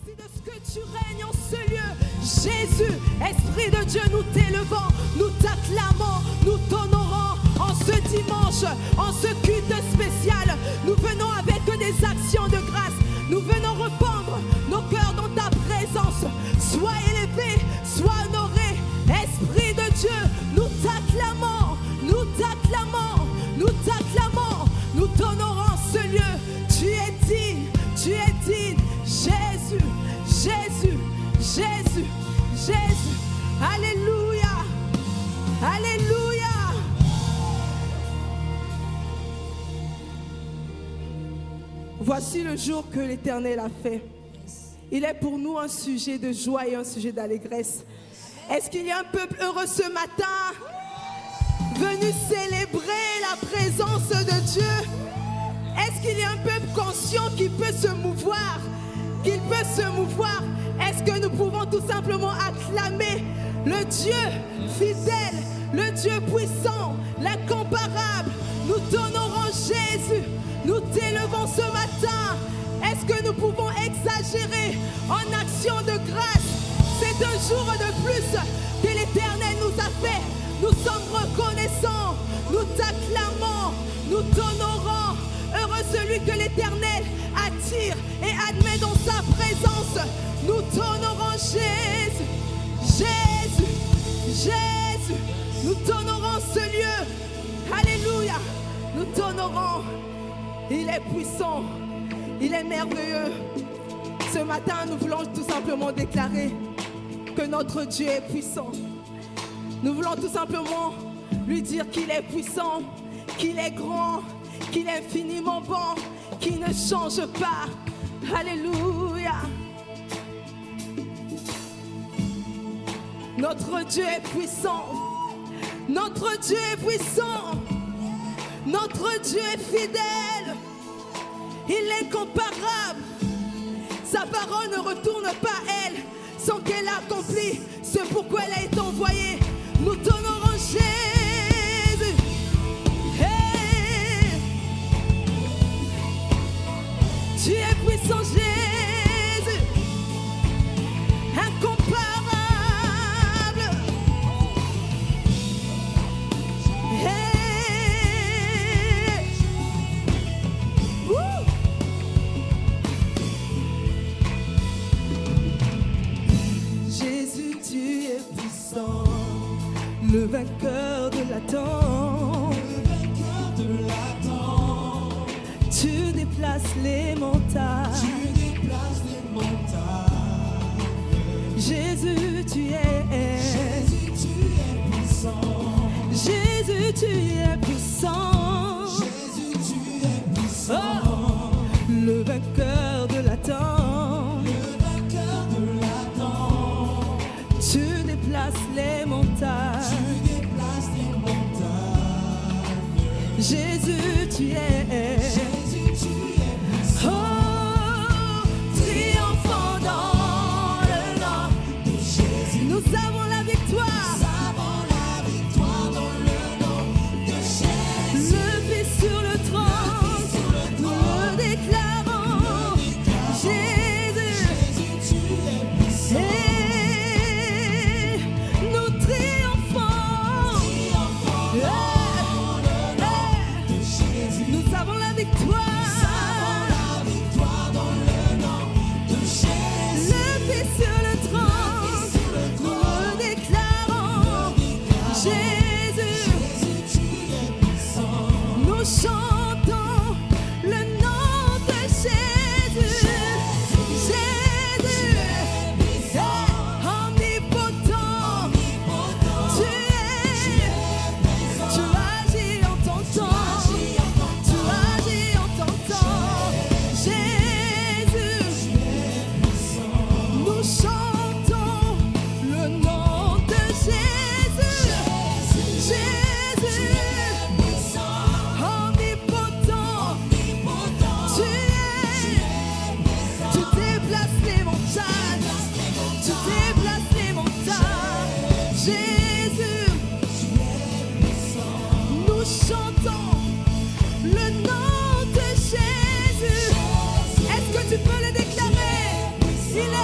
Merci de ce que tu règnes en ce lieu. Jésus, Esprit de Dieu, nous t'élevons, nous t'acclamons, nous t'honorons en ce dimanche, en ce culte spécial. Nous venons avec des actions de grâce. Nous venons répandre nos cœurs dans ta présence. Sois élevé, sois honoré. Esprit de Dieu, nous t'acclamons, nous t'acclamons, nous t'acclamons, nous t'honorons ce lieu. Tu es digne, tu es digne. Jésus, Jésus, Jésus, Jésus. Alléluia, alléluia. Voici le jour que l'Éternel a fait. Il est pour nous un sujet de joie et un sujet d'allégresse. Est-ce qu'il y a un peuple heureux ce matin, venu célébrer la présence de Dieu? Est-ce qu'il y a un peuple conscient qui peut se mouvoir, qu'il peut se mouvoir? Est-ce que nous pouvons tout simplement acclamer le Dieu fidèle, le Dieu puissant, l'incomparable? Nous t'honorons Jésus, nous t'élevons ce matin. Est-ce que nous pouvons exagérer en action de grâce? C'est un jour de plus que l'Éternel nous a fait. Nous sommes reconnaissants, nous t'acclamons, nous t'honorons. Heureux celui que l'Éternel attire et admet dans sa présence. Nous t'honorons Jésus, Jésus, Jésus. Nous t'honorons ce lieu. Alléluia. Nous t'honorons. Il est puissant, il est merveilleux. Ce matin, nous voulons tout simplement déclarer que notre Dieu est puissant. Nous voulons tout simplement lui dire qu'il est puissant, qu'il est grand, qu'il est infiniment bon, qu'il ne change pas. Alléluia. Notre Dieu est puissant. Notre Dieu est puissant. Notre Dieu est fidèle. Il est incomparable. Sa parole ne retourne pas à elle sans qu'elle accomplit ce pourquoi elle a été envoyée. Nous t'honorons Jésus. Hey. Tu es puissant Jésus, incomparable. Hey. Jésus, tu es puissant, le vainqueur de Satan. Tu déplaces les montagnes. Jésus, tu es puissant. Jésus, tu es puissant. Oh, le vainqueur de Satan. Tu déplaces les montagnes. Jésus, tu es. Oh, triomphant dans le nom de Jésus. Nous avons la victoire. Dans le nom de Jésus. Levé sur le trône, nous le déclarons. Jésus, tu es puissant. Et nous triomphons. Nous avons la victoire. Dans le nom de Jésus. Levé sur le trône, nous le déclarons. Jésus, tu es puissant. Nous chantons le nom de Jésus. Jésus, omnipotent. Tu agis en ton temps. Tu peux le déclarer. Il est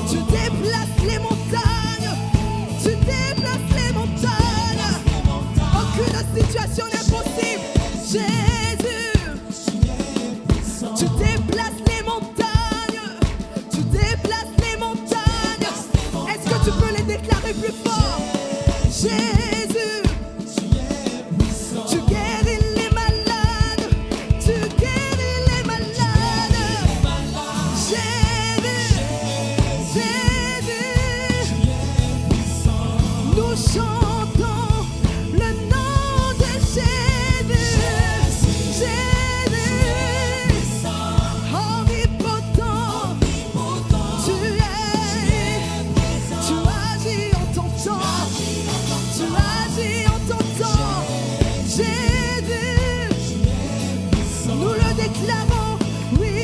Tu déplaces les montagnes. Tu déplaces les montagnes. Aucune situation n'est possible. Jésus. Tu déplaces les montagnes. Tu déplaces les montagnes. Est-ce que tu peux les déclarer plus fort? Jésus. Tu guéris les malades. Tu guéris les malades. Jésus. Jésus. Nous chantons le nom de Jésus. Jésus. Omnipotent. Tu es. Tu agis en ton temps. Tu agis en ton temps. Jésus. Nous le déclarons. Oui.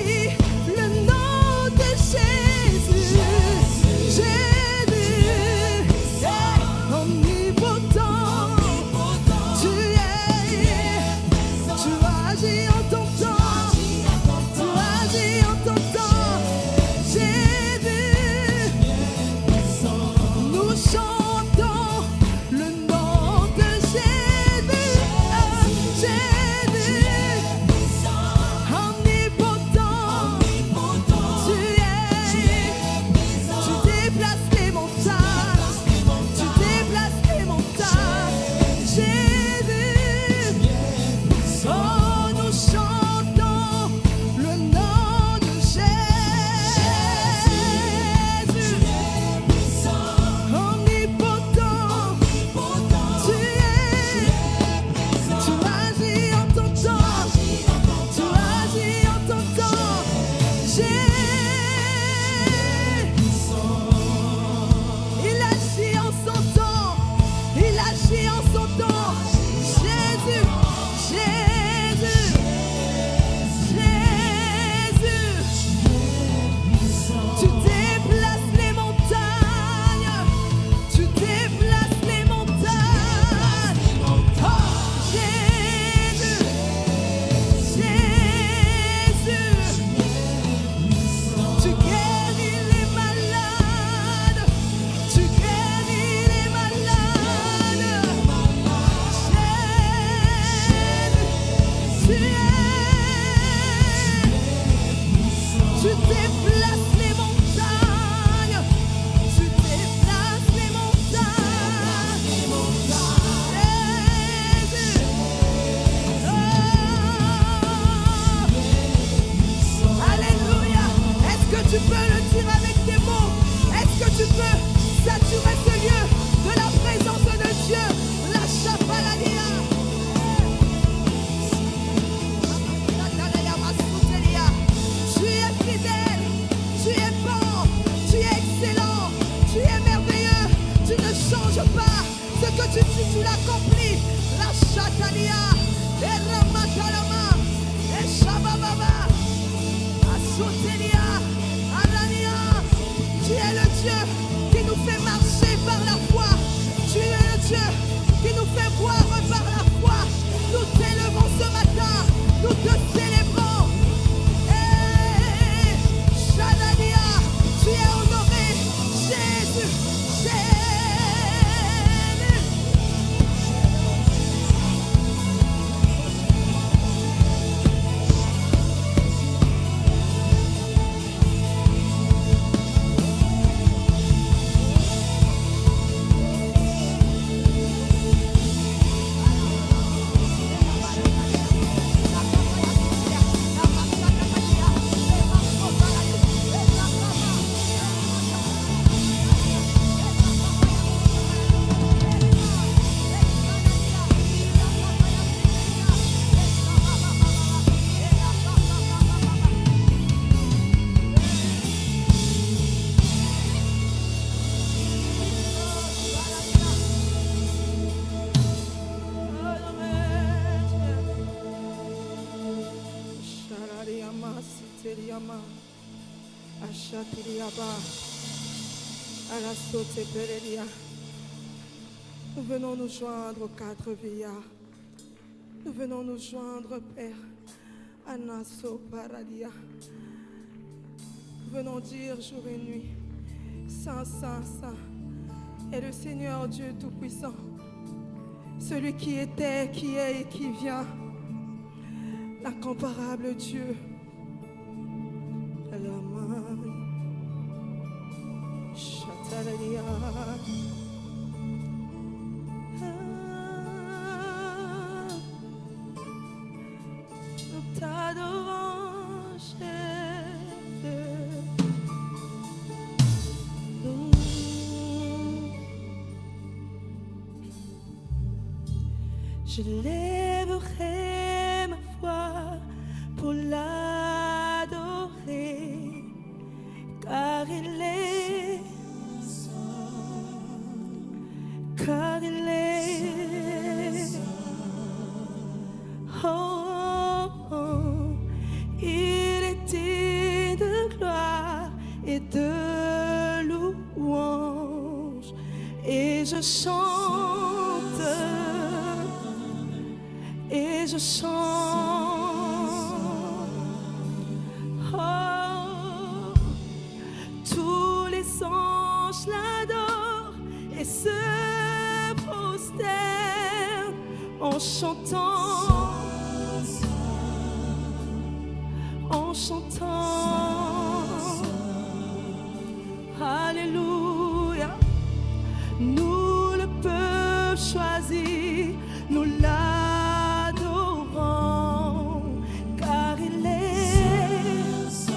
Le nom de Jésus. Jésus. Omnipotent. Tu es. Tu agis en ton temps. Tu agis en ton temps. Jésus. Nous chantons le nom de Jésus. Jésus. Omnipotent. Tu es. Tu déplaces les montagnes. Tu déplaces les montagnes. Jésus. Oh, nous chantons le nom de Jésus. Omnipotent. Tu es. Tu agis en ton temps. Tu agis en ton temps. Jésus. Il agit en son temps. Il agit en son temps. Jésus. Jésus. Jésus. Tu déplaces les montagnes. Tu déplaces les montagnes. Oh, Jésus. Jésus. Tu guéris les malades. Tu guéris les malades. Jésus. Tu es. Tu déplaces les montagnes. Tu déplaces les montagnes. Jésus. Oh. Alléluia. Est-ce que tu peux le dire avec tes mots? Est-ce que tu peux saturer ce lieu de la présence de Dieu? La chapaladia. Tu es fidèle, tu es bon, tu es excellent, tu es merveilleux, tu ne changes pas. Ce que tu dis, tu l'accomplis. La chatalia, et ramatalama, et shabababa, asotelia, alania. Tu es le Dieu qui nous fait marcher par la foi. Tu es le Dieu qui nous fait voir par la foi. Nous t'élevons ce matin, nous te célébrons. Hey, Shadadia, tu es honoré, Jésus, Jésus. Teriama, Ashatiriaba, Alasote Perelia. Nous venons nous joindre aux quatre veillards. Nous venons nous joindre, Père, Anaso Paradia. Nous venons dire jour et nuit Saint, Saint, Saint est le Seigneur Dieu Tout-Puissant, celui qui était, qui est et qui vient, l'incomparable Dieu. Nous t'adorons, je lèverai ma voix pour l'adorer, car il est, oh, oh, il est digne de gloire et de louange, et je chante, et je chante, oh, tous les anges l'adorent et se prosternent en chantant, en chantant, alléluia. Nous le peuple choisi, nous l'adorons, car il est,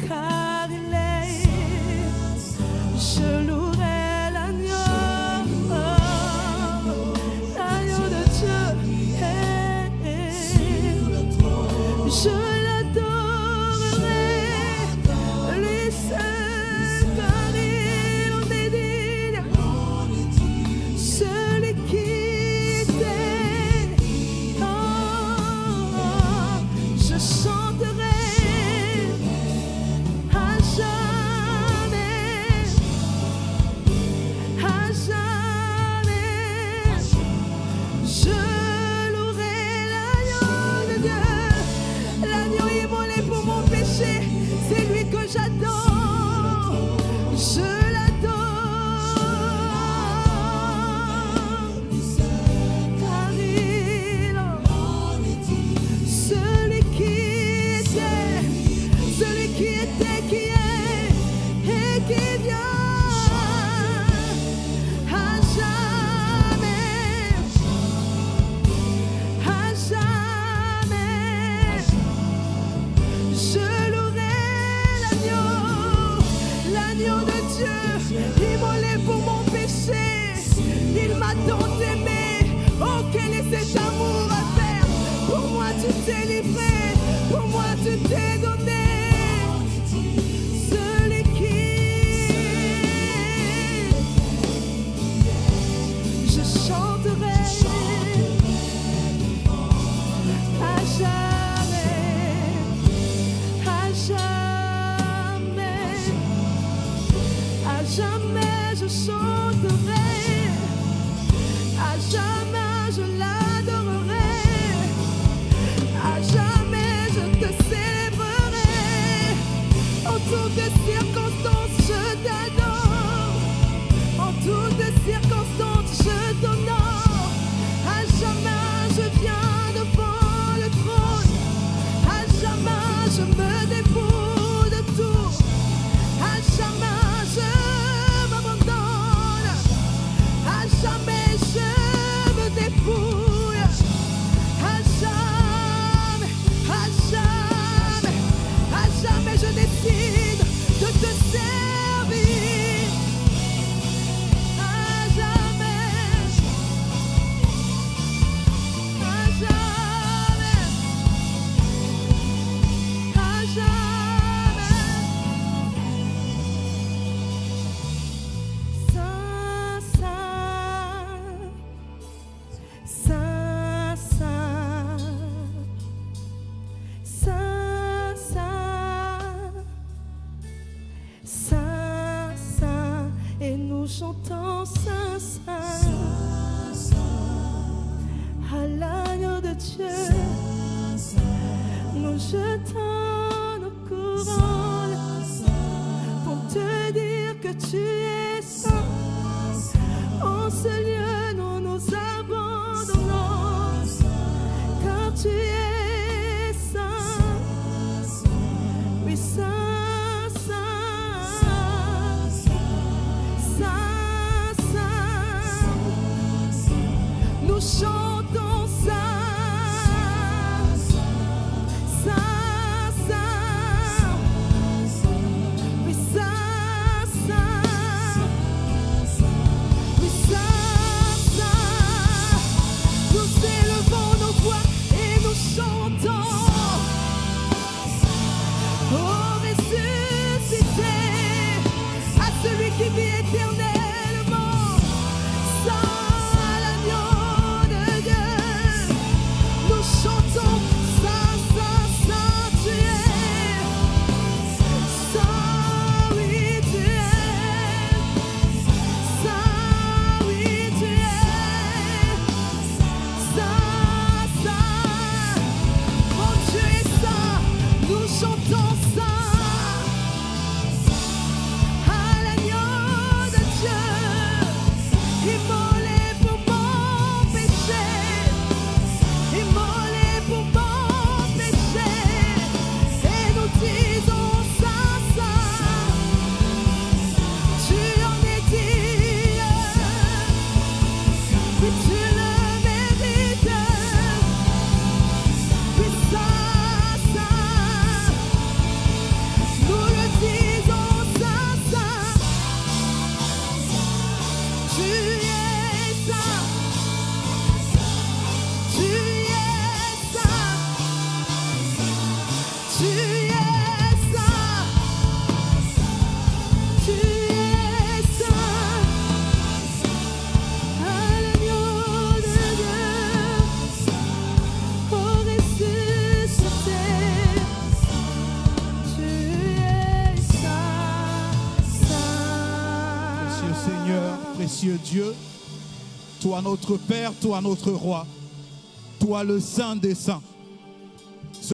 car il est, je louerai l'agneau, l'agneau de Dieu, je l'adorerai, lui seul, car il en est digne, celui qui était, oh, je chanterai à jamais, je louerai l'agneau de Dieu, l'agneau immolé pour mon péché, c'est lui que j'adore, je l'adore, car il est celui qui était, qui est et qui vient à jamais, je louerai l'agneau de Dieu, immolé pour mon péché, il m'a tant aimé, oh quel est cet amour à faire, pour moi tu t'es livré, pour moi tu t'es donné, celui qui, je chanterai à jamais, je chanterai, à jamais je l'adorerai, à jamais je te célébrerai, en toutes circonstances je t'adore, en toutes circonstances je t'honore, à jamais je viens devant le trône, à jamais je me dépouille de tout, à jamais je m'abandonne, à jamais je me dépouille, à jamais je décide de te servir, à jamais, chantons Saint, Saint, à l'agneau de Dieu, nous jetons nos couronnes pour te précieux Dieu, toi notre Père, toi notre Roi, toi le Saint des Saints.